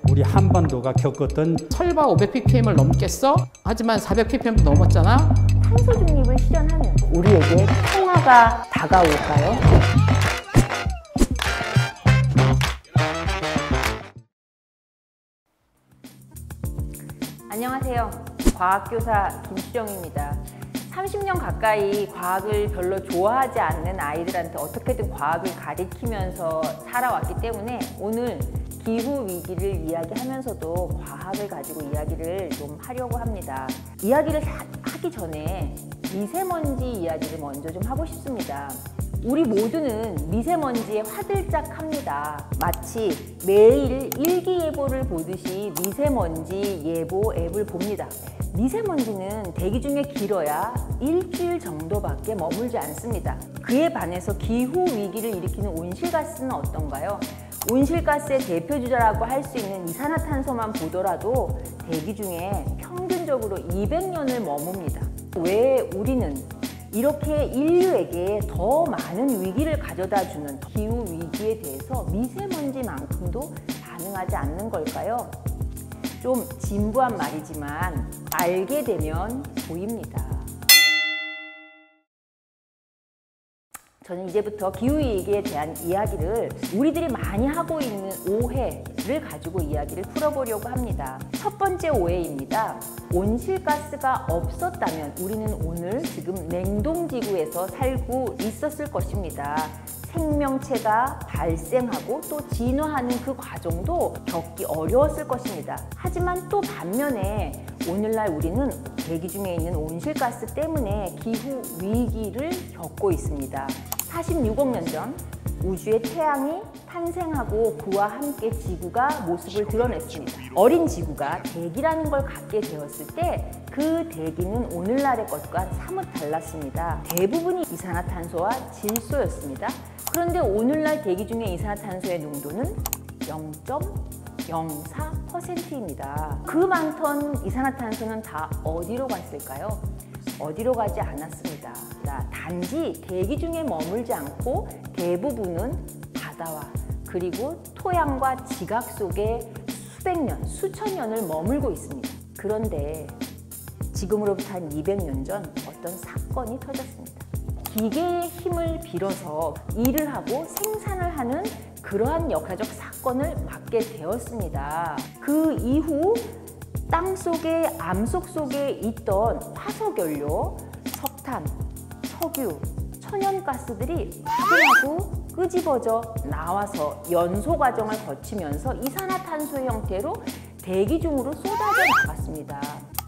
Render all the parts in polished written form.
우리 한반도가 겪었던 설마 500ppm을 넘겠어? 하지만 400ppm 넘었잖아? 탄소 중립을 실현하면 우리에게 평화가 다가올까요? 안녕하세요. 과학교사 김수정입니다. 30년 가까이 과학을 별로 좋아하지 않는 아이들한테 어떻게든 과학을 가르치면서 살아왔기 때문에 오늘 기후위기를 이야기하면서도 과학을 가지고 이야기를 좀 하려고 합니다. 이야기를 하기 전에 미세먼지 이야기를 먼저 좀 하고 싶습니다. 우리 모두는 미세먼지에 화들짝합니다. 마치 매일 일기예보를 보듯이 미세먼지 예보 앱을 봅니다. 미세먼지는 대기 중에 길어야 일주일 정도밖에 머물지 않습니다. 그에 반해서 기후위기를 일으키는 온실가스는 어떤가요? 온실가스의 대표주자라고 할 수 있는 이산화탄소만 보더라도 대기 중에 평균적으로 200년을 머뭅니다. 왜 우리는 이렇게 인류에게 더 많은 위기를 가져다주는 기후위기에 대해서 미세먼지만큼도 반응하지 않는 걸까요? 좀 진부한 말이지만 알게 되면 보입니다. 저는 이제부터 기후위기에 대한 이야기를 우리들이 많이 하고 있는 오해를 가지고 이야기를 풀어보려고 합니다. 첫 번째 오해입니다. 온실가스가 없었다면 우리는 오늘 지금 냉동지구에서 살고 있었을 것입니다. 생명체가 발생하고 또 진화하는 그 과정도 겪기 어려웠을 것입니다. 하지만 또 반면에 오늘날 우리는 대기 중에 있는 온실가스 때문에 기후위기를 겪고 있습니다. 46억 년 전 우주의 태양이 탄생하고 그와 함께 지구가 모습을 드러냈습니다. 어린 지구가 대기라는 걸 갖게 되었을 때 그 대기는 오늘날의 것과 사뭇 달랐습니다. 대부분이 이산화탄소와 질소였습니다. 그런데 오늘날 대기 중에 이산화탄소의 농도는 0.04%입니다. 그 많던 이산화탄소는 다 어디로 갔을까요? 어디로 가지 않았습니다. 단지 대기 중에 머물지 않고 대부분은 바다와 그리고 토양과 지각 속에 수백 년, 수천 년을 머물고 있습니다. 그런데 지금으로부터 한 200년 전 어떤 사건이 터졌습니다. 기계의 힘을 빌어서 일을 하고 생산을 하는 그러한 역사적 사건을 맞게 되었습니다. 그 이후 땅속에 암석 속에 있던 화석연료, 석탄, 석유, 천연가스들이 마구마구 끄집어져 나와서 연소 과정을 거치면서 이산화탄소의 형태로 대기 중으로 쏟아져 나갔습니다.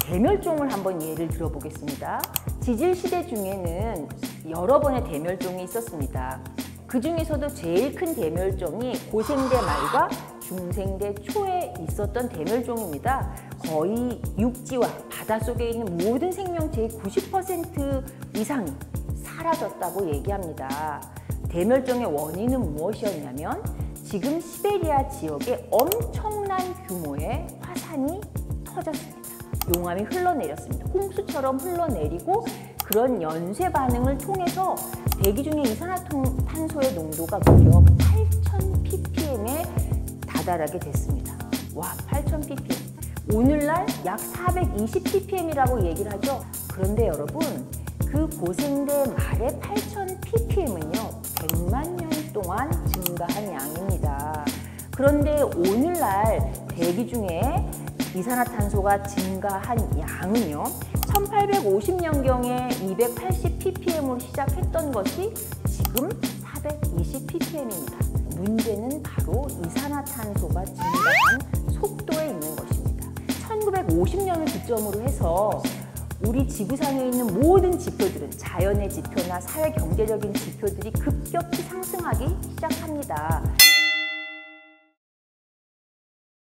대멸종을 한번 예를 들어보겠습니다. 지질시대 중에는 여러 번의 대멸종이 있었습니다. 그 중에서도 제일 큰 대멸종이 고생대 말과 중생대 초에 있었던 대멸종입니다. 거의 육지와 바닷속에 있는 모든 생명체의 90% 이상이 사라졌다고 얘기합니다. 대멸종의 원인은 무엇이었냐면 지금 시베리아 지역에 엄청난 규모의 화산이 터졌습니다. 용암이 흘러내렸습니다. 홍수처럼 흘러내리고 그런 연쇄 반응을 통해서 대기 중에 이산화탄소의 농도가 무려 8000ppm에 다다르게 됐습니다. 와, 8000ppm. 오늘날 약 420ppm이라고 얘기를 하죠. 그런데 여러분, 그 고생대 말의 8000ppm은요 100만 년 동안 증가한 양입니다. 그런데 오늘날 대기 중에 이산화탄소가 증가한 양은요 1850년경에 280ppm으로 시작했던 것이 지금 420ppm입니다. 문제는 바로 이산화탄소가 증가한 속도에 있는 것입니다. 1950년을 기점으로 해서 우리 지구상에 있는 모든 지표들은 자연의 지표나 사회 경제적인 지표들이 급격히 상승하기 시작합니다.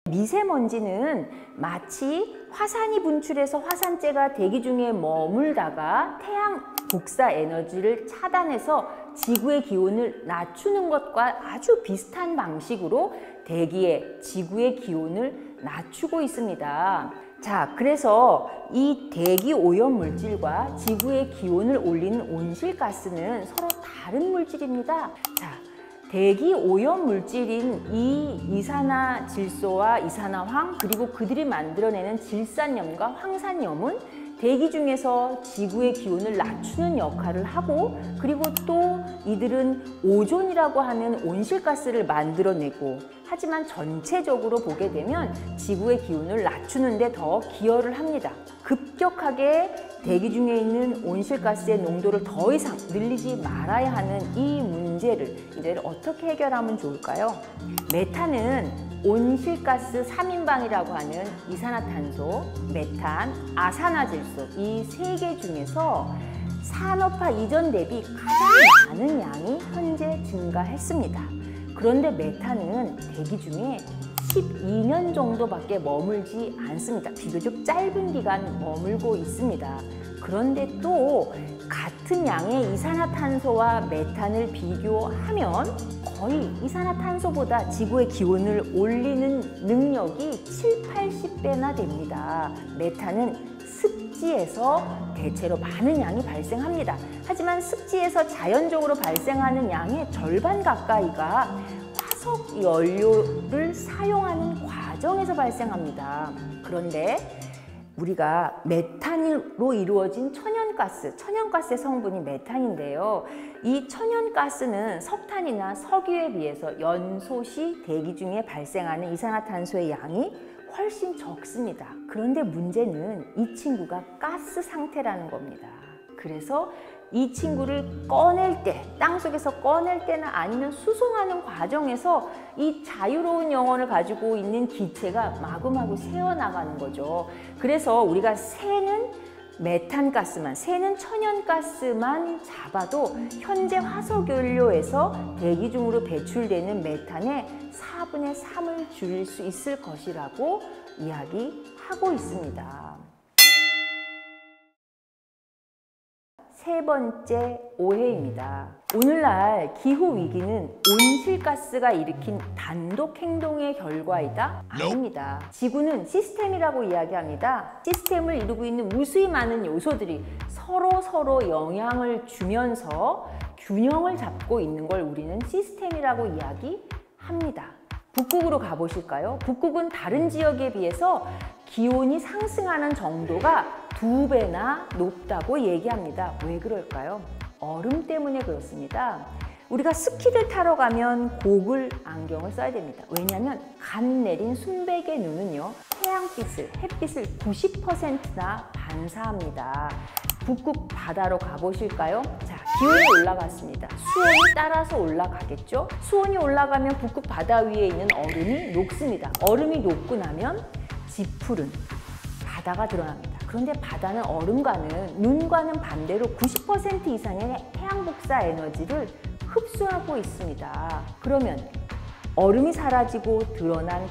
미세먼지는 마치 화산이 분출해서 화산재가 대기 중에 머물다가 태양 복사 에너지를 차단해서 지구의 기온을 낮추는 것과 아주 비슷한 방식으로 대기의 지구의 기온을 낮추고 있습니다. 자, 그래서 이 대기 오염 물질과 지구의 기온을 올리는 온실가스는 서로 다른 물질입니다. 자, 대기 오염 물질인 이 이산화질소와 이산화황 그리고 그들이 만들어내는 질산염과 황산염은 대기 중에서 지구의 기온을 낮추는 역할을 하고 그리고 또 이들은 오존이라고 하는 온실가스를 만들어내고 하지만 전체적으로 보게 되면 지구의 기온을 낮추는 데 더 기여를 합니다. 급격하게 대기 중에 있는 온실가스의 농도를 더 이상 늘리지 말아야 하는 이 문제를 어떻게 해결하면 좋을까요? 메탄은 온실가스 3인방이라고 하는 이산화탄소, 메탄, 아산화질소 이 세 개 중에서 산업화 이전 대비 가장 많은 양이 현재 증가했습니다. 그런데 메탄은 대기 중에 12년 정도밖에 머물지 않습니다. 비교적 짧은 기간 머물고 있습니다. 그런데 또 같은 양의 이산화탄소와 메탄을 비교하면 거의 이산화탄소보다 지구의 기온을 올리는 능력이 70~80배나 됩니다. 메탄은 습지에서 대체로 많은 양이 발생합니다. 하지만 습지에서 자연적으로 발생하는 양의 절반 가까이가 화석 연료를 사용하는 과정에서 발생합니다. 그런데 우리가 메탄으로 이루어진 천연가스의 성분이 메탄인데요. 이 천연가스는 석탄이나 석유에 비해서 연소시 대기 중에 발생하는 이산화탄소의 양이 훨씬 적습니다. 그런데 문제는 이 친구가 가스 상태라는 겁니다. 그래서 이 친구를 꺼낼 때, 땅속에서 꺼낼 때나 아니면 수송하는 과정에서 이 자유로운 영혼을 가지고 있는 기체가 마구마구 새어나가는 거죠. 그래서 우리가 새는 메탄가스만, 새는 천연가스만 잡아도 현재 화석연료에서 대기 중으로 배출되는 메탄의 4분의 3을 줄일 수 있을 것이라고 이야기하고 있습니다. 세 번째 오해입니다. 오늘날 기후위기는 온실가스가 일으킨 단독 행동의 결과이다? 아닙니다. 지구는 시스템이라고 이야기합니다. 시스템을 이루고 있는 무수히 많은 요소들이 서로 영향을 주면서 균형을 잡고 있는 걸 우리는 시스템이라고 이야기합니다. 북극으로 가보실까요? 북극은 다른 지역에 비해서 기온이 상승하는 정도가 2배나 높다고 얘기합니다. 왜 그럴까요? 얼음 때문에 그렇습니다. 우리가 스키를 타러 가면 고글 안경을 써야 됩니다. 왜냐하면 갓 내린 순백의 눈은요, 햇빛을 90%나 반사합니다. 북극 바다로 가보실까요? 자, 기온이 올라갔습니다. 수온이 따라서 올라가겠죠? 수온이 올라가면 북극 바다 위에 있는 얼음이 녹습니다. 얼음이 녹고 나면 지푸른 바다가 드러납니다. 그런데 바다는 얼음과는, 눈과는 반대로 90% 이상의 태양 복사 에너지를 흡수하고 있습니다. 그러면 얼음이 사라지고 드러난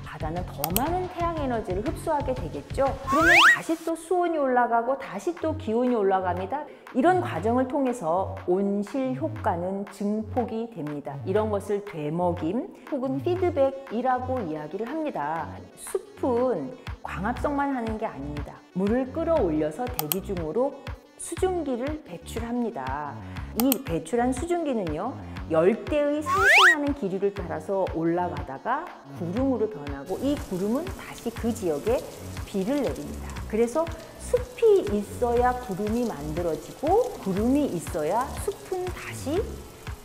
바다는 더 많은 태양 에너지를 흡수하게 되겠죠. 그러면 다시 또 수온이 올라가고 다시 또 기온이 올라갑니다. 이런 과정을 통해서 온실 효과는 증폭이 됩니다. 이런 것을 되먹임 혹은 피드백이라고 이야기를 합니다. 숲은 광합성만 하는 게 아닙니다. 물을 끌어올려서 대기 중으로 수증기를 배출합니다. 이 배출한 수증기는요, 열대의 상승하는 기류를 따라서 올라가다가 구름으로 변하고 이 구름은 다시 그 지역에 비를 내립니다. 그래서 숲이 있어야 구름이 만들어지고 구름이 있어야 숲은 다시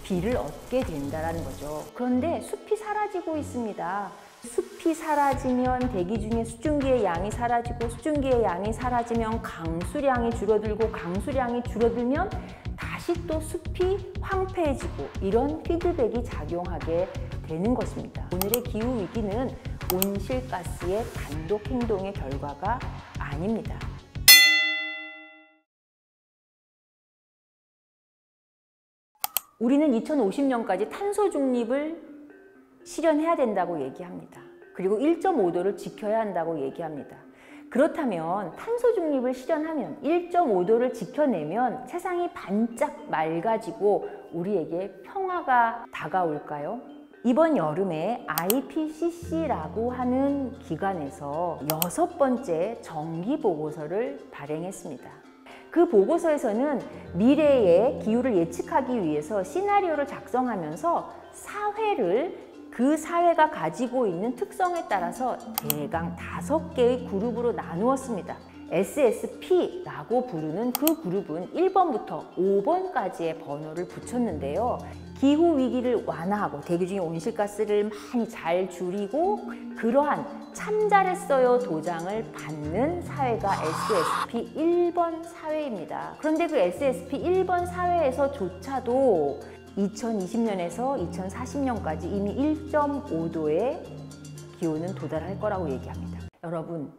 비를 얻게 된다는 거죠. 그런데 숲이 사라지고 있습니다. 숲이 사라지면 대기 중에 수증기의 양이 사라지고 수증기의 양이 사라지면 강수량이 줄어들고 강수량이 줄어들면 다시 또 숲이 황폐해지고 이런 피드백이 작용하게 되는 것입니다. 오늘의 기후위기는 온실가스의 단독 행동의 결과가 아닙니다. 우리는 2050년까지 탄소 중립을 실현해야 된다고 얘기합니다. 그리고 1.5도를 지켜야 한다고 얘기합니다. 그렇다면 탄소 중립을 실현하면 1.5도를 지켜내면 세상이 반짝 맑아지고 우리에게 평화가 다가올까요? 이번 여름에 IPCC라고 하는 기관에서 6번째 정기 보고서를 발행했습니다. 그 보고서에서는 미래의 기후를 예측하기 위해서 시나리오를 작성하면서 그 사회가 가지고 있는 특성에 따라서 대강 5개의 그룹으로 나누었습니다. SSP라고 부르는 그 그룹은 1번부터 5번까지의 번호를 붙였는데요. 기후 위기를 완화하고 대기 중의 온실가스를 많이 잘 줄이고 그러한 참 잘했어요 도장을 받는 사회가 SSP 1번 사회입니다. 그런데 그 SSP 1번 사회에서조차도 2020년에서 2040년까지 이미 1.5도의 기온은 도달할 거라고 얘기합니다. 여러분,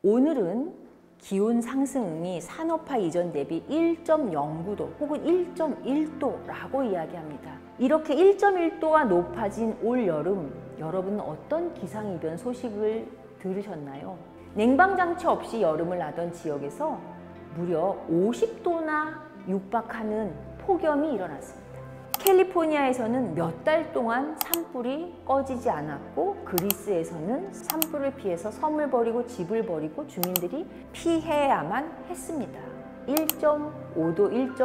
오늘은 기온 상승이 산업화 이전 대비 1.09도 혹은 1.1도라고 이야기합니다. 이렇게 1.1도가 높아진 올 여름, 여러분은 어떤 기상이변 소식을 들으셨나요? 냉방장치 없이 여름을 나던 지역에서 무려 50도나 육박하는 폭염이 일어났습니다. 캘리포니아에서는 몇 달 동안 산불이 꺼지지 않았고 그리스에서는 산불을 피해서 섬을 버리고 집을 버리고 주민들이 피해야만 했습니다. 1.5도,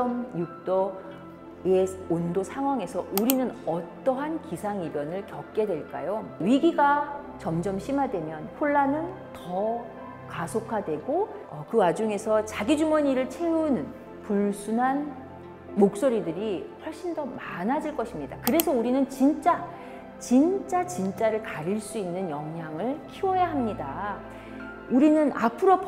1.6도의 온도 상황에서 우리는 어떠한 기상이변을 겪게 될까요? 위기가 점점 심화되면 혼란은 더 가속화되고 그 와중에서 자기 주머니를 채우는 불순한 목소리들이 훨씬 더 많아질 것입니다. 그래서 우리는 진짜를 가릴 수 있는 역량을 키워야 합니다. 우리는 앞으로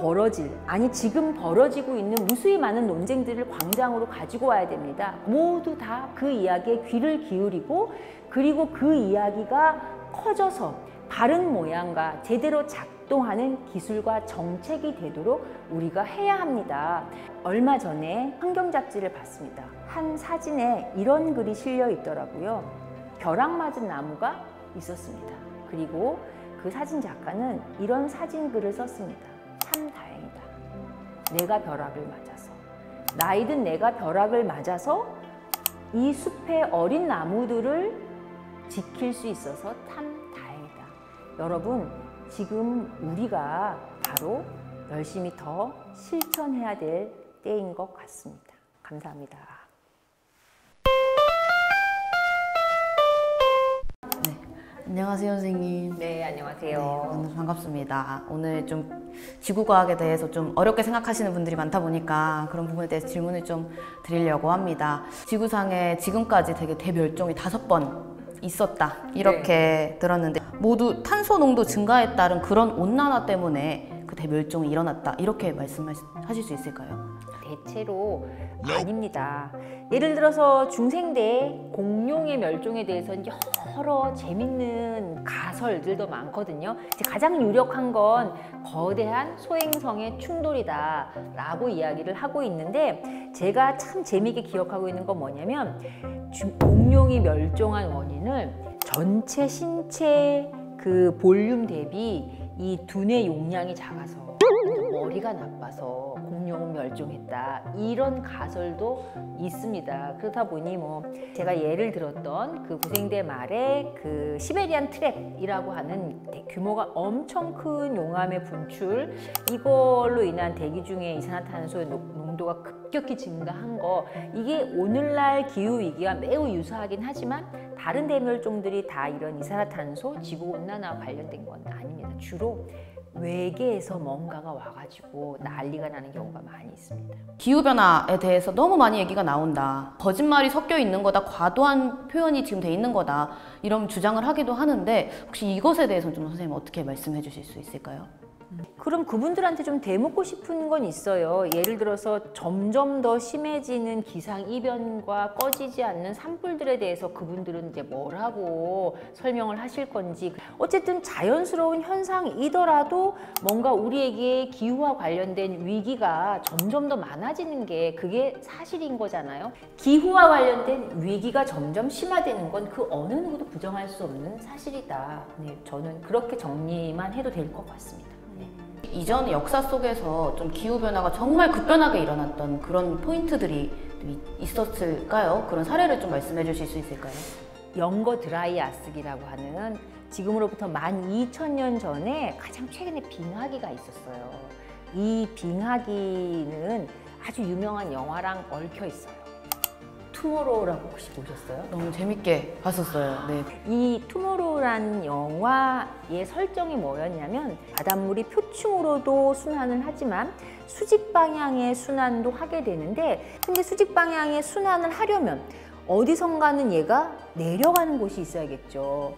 지금 벌어지고 있는 무수히 많은 논쟁들을 광장으로 가지고 와야 됩니다. 모두 다 그 이야기에 귀를 기울이고 그리고 그 이야기가 커져서 바른 모양과 제대로 작동하는 기술과 정책이 되도록 우리가 해야 합니다. 얼마 전에 환경 잡지를 봤습니다. 한 사진에 이런 글이 실려 있더라고요. 벼락 맞은 나무가 있었습니다. 그리고 그 사진 작가는 이런 사진 글을 썼습니다. 참 다행이다. 내가 벼락을 맞아서. 나이든 내가 벼락을 맞아서 이 숲의 어린 나무들을 지킬 수 있어서 참 다행이다. 여러분, 지금 우리가 바로 열심히 더 실천해야 될 때인 것 같습니다. 감사합니다. 안녕하세요, 선생님. 네, 안녕하세요. 네, 오늘 반갑습니다. 오늘 좀 지구과학에 대해서 좀 어렵게 생각하시는 분들이 많다 보니까 그런 부분에 대해서 질문을 좀 드리려고 합니다. 지구상에 지금까지 되게 대멸종이 5번 있었다 이렇게 들었는데 모두 탄소 농도 증가에 따른 그런 온난화 때문에 그 대멸종이 일어났다 이렇게 말씀하실 수 있을까요? 대체로 아닙니다. 예를 들어서 중생대 공룡의 멸종에 대해서는 여러 재밌는 가설들도 많거든요. 가장 유력한 건 거대한 소행성의 충돌이다 라고 이야기를 하고 있는데 제가 참 재미있게 기억하고 있는 건 뭐냐면 공룡이 멸종한 원인을 전체 신체 그 볼륨 대비 이 두뇌 용량이 작아서 머리가 나빠서 공룡은 멸종했다 이런 가설도 있습니다. 그렇다 보니 제가 예를 들었던 그 구생대 말에 그 시베리안 트랩이라고 하는 규모가 엄청 큰 용암의 분출 이걸로 인한 대기 중에 이산화탄소의 농도가 급격히 증가한 거 이게 오늘날 기후위기와 매우 유사하긴 하지만 다른 대멸종들이 다 이런 이산화탄소, 지구온난화와 관련된 건 아닙니다. 주로 외계에서 뭔가가 와가지고 난리가 나는 경우가 많이 있습니다. 기후변화에 대해서 너무 많이 얘기가 나온다. 거짓말이 섞여 있는 거다. 과도한 표현이 지금 돼 있는 거다. 이런 주장을 하기도 하는데 혹시 이것에 대해서는 좀 선생님 어떻게 말씀해 주실 수 있을까요? 그럼 그분들한테 좀 대묻고 싶은 건 있어요. 예를 들어서 점점 더 심해지는 기상이변과 꺼지지 않는 산불들에 대해서 그분들은 이제 뭐라고 설명을 하실 건지 어쨌든 자연스러운 현상이더라도 뭔가 우리에게 기후와 관련된 위기가 점점 더 많아지는 게 그게 사실인 거잖아요. 기후와 관련된 위기가 점점 심화되는 건 그 어느 누구도 부정할 수 없는 사실이다. 네, 저는 그렇게 정리만 해도 될 것 같습니다. 이전 역사 속에서 좀 기후변화가 정말 급변하게 일어났던 그런 포인트들이 있었을까요? 그런 사례를 좀 말씀해 주실 수 있을까요? 영거 드라이아스기라고 하는 지금으로부터 12,000년 전에 가장 최근에 빙하기가 있었어요. 이 빙하기는 아주 유명한 영화랑 얽혀 있어요. 투모로우라고 혹시 보셨어요? 너무 재밌게 봤었어요. 네. 이 투모로우라는 영화의 설정이 뭐였냐면 바닷물이 표층으로도 순환을 하지만 수직 방향의 순환도 하게 되는데, 근데 수직 방향의 순환을 하려면 어디선가는 얘가 내려가는 곳이 있어야겠죠.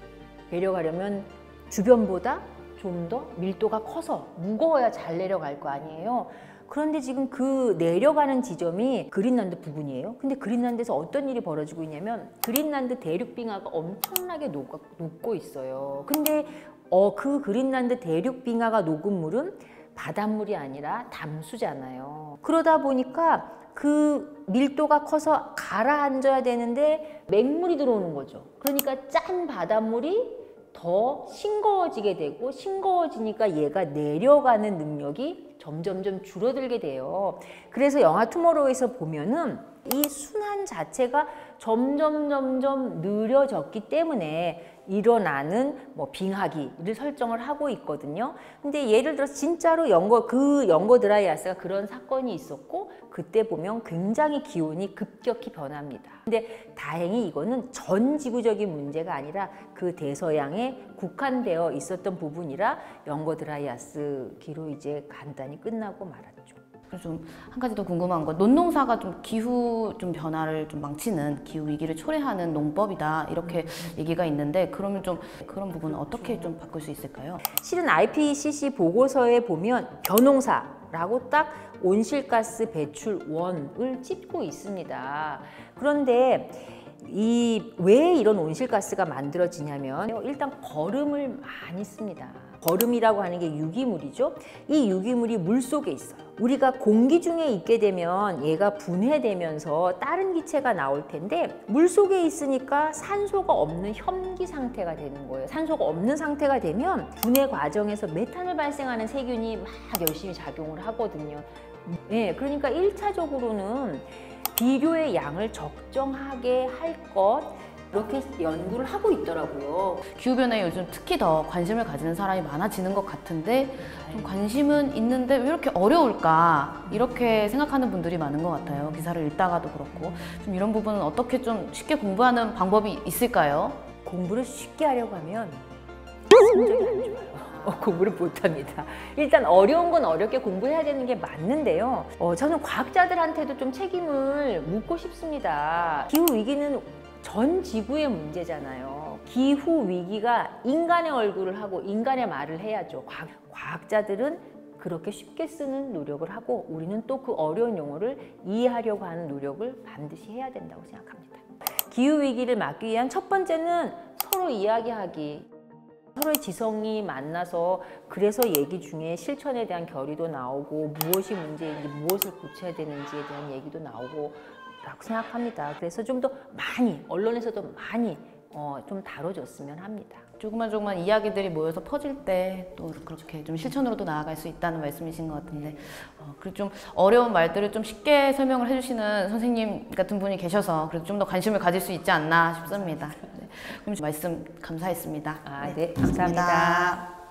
내려가려면 주변보다 좀 더 밀도가 커서 무거워야 잘 내려갈 거 아니에요. 그런데 지금 그 내려가는 지점이 그린란드 부근이에요. 근데 그린란드에서 어떤 일이 벌어지고 있냐면 그린란드 대륙빙하가 엄청나게 녹고 있어요. 근데 그 그린란드 대륙빙하가 녹은 물은 바닷물이 아니라 담수잖아요. 그러다 보니까 그 밀도가 커서 가라앉아야 되는데 맹물이 들어오는 거죠. 그러니까 짠 바닷물이 더 싱거워지게 되고, 싱거워지니까 얘가 내려가는 능력이 점점점 줄어들게 돼요. 그래서 영화 투모로우에서 보면은 이 순환 자체가 점점 느려졌기 때문에 일어나는 뭐 빙하기를 설정을 하고 있거든요. 근데 예를 들어서 진짜로 연고 드라이아스가 그런 사건이 있었고, 그때 보면 굉장히 기온이 급격히 변합니다. 근데 다행히 이거는 전 지구적인 문제가 아니라 그 대서양에 국한되어 있었던 부분이라 연고 드라이아스기로 이제 간단히 끝나고 말았죠. 좀 한 가지 더 궁금한 건, 논농사가 좀 기후 좀 변화를 좀 망치는, 기후 위기를 초래하는 농법이다 이렇게 얘기가 있는데, 그러면 좀 그런 부분은 어떻게 좀 바꿀 수 있을까요? 실은 IPCC 보고서에 보면 벼농사라고 딱 온실가스 배출원을 찝고 있습니다. 그런데 왜 이런 온실가스가 만들어지냐면 일단 거름을 많이 씁니다. 거름이라고 하는 게 유기물이죠. 이 유기물이 물속에 있어요. 우리가 공기 중에 있게 되면 얘가 분해되면서 다른 기체가 나올 텐데, 물속에 있으니까 산소가 없는 혐기 상태가 되는 거예요. 산소가 없는 상태가 되면 분해 과정에서 메탄을 발생하는 세균이 막 열심히 작용을 하거든요. 네, 그러니까 1차적으로는 비료의 양을 적정하게 할 것, 이렇게 연구를 하고 있더라고요. 기후변화에 요즘 특히 더 관심을 가지는 사람이 많아지는 것 같은데, 좀 관심은 있는데 왜 이렇게 어려울까, 이렇게 생각하는 분들이 많은 것 같아요. 기사를 읽다가도 그렇고. 좀 이런 부분은 어떻게 좀 쉽게 공부하는 방법이 있을까요? 공부를 쉽게 하려고 하면 성적이 안 좋아요. 공부를 못합니다. 일단 어려운 건 어렵게 공부해야 되는 게 맞는데요. 저는 과학자들한테도 좀 책임을 묻고 싶습니다. 기후위기는 전 지구의 문제잖아요. 기후위기가 인간의 얼굴을 하고 인간의 말을 해야죠. 과학자들은 그렇게 쉽게 쓰는 노력을 하고, 우리는 또 그 어려운 용어를 이해하려고 하는 노력을 반드시 해야 된다고 생각합니다. 기후위기를 막기 위한 첫 번째는 서로 이야기하기. 서로의 지성이 만나서, 그래서 얘기 중에 실천에 대한 결의도 나오고, 무엇이 문제인지, 무엇을 고쳐야 되는지에 대한 얘기도 나오고 라고 생각합니다. 그래서 좀 더 많이, 언론에서도 많이 좀 다뤄줬으면 합니다. 조그만 이야기들이 모여서 퍼질 때 또 그렇게 좀 실천으로도 나아갈 수 있다는 말씀이신 것 같은데, 그리고 좀 어려운 말들을 좀 쉽게 설명을 해주시는 선생님 같은 분이 계셔서 그래도 좀 더 관심을 가질 수 있지 않나 싶습니다. 네. 그럼 말씀 감사했습니다. 네, 감사합니다.